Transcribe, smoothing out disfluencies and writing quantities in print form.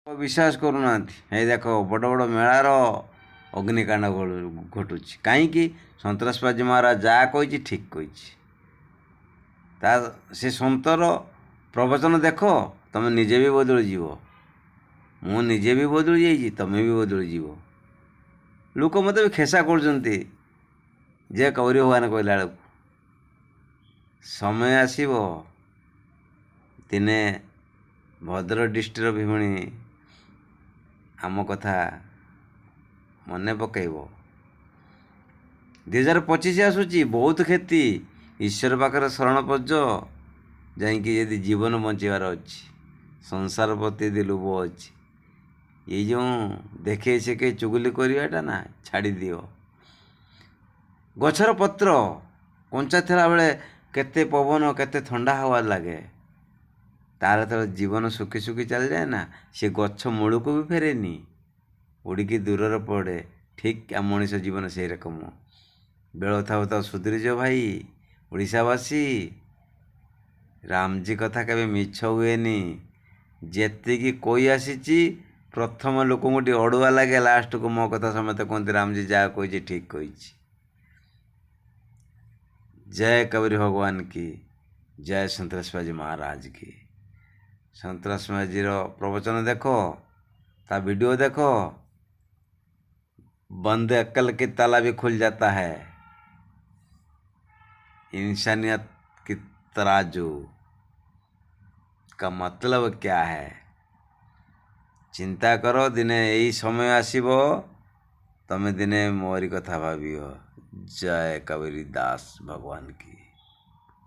विश्वास करूना देख बड़ बड़ मेलार अग्निकांड घटुची कहीं सन्त्रासबाजी महाराज जहाँ कही ठीक कही से संतर प्रवचन देख तुम निजे भी बदल जीव मु निजे भी बदल जाइए तुम्हें भी बदल जीव लोक मत भी खेसा कर कौरी भगवान कहला बेलू समय आसब दिने भद्र डिस्ट्रिक्टर भीमणी आम कथा मन पकईब 2025 आसूची बहुत क्षति ईश्वर पाखर शरण पज जाकि जीवन बचार अच्छी संसार प्रति लोभ अच्छी ये जो देखे से के चुगली करवाटा ना छाड़ी दियो गछर पत्र कंचा थिला बेले केते पवन केते ठंडा हवा लगे तार तो जीवन सुखी सुखी चल जाए ना से गछ मूल को भी फेरेनी उड़िकी दूर पड़े ठीक मनीष जीवन से रकम बेल था तो सुधरी जाओ भाई ओडिशावासी रामजी कथा केबे मिछ हुएनी जेतिकी कोई आसी प्रथम लोक अड़ुआ लगे लास्ट को मो कथा समझते कहते रामजी जहाँ कही ठीक कही जय कबीर भगवान की जय सन्त्रासबाजी महाराज की सन्त्रासबाजी प्रवचन देखो ता वीडियो देखो बंद अक्ल की ताला भी खुल जाता है इंसानियत की तराजू का मतलब क्या है चिंता करो दिने यही समय आसीबो तमे दिने मोरी कथा भावियो जय कबीर दास भगवान की।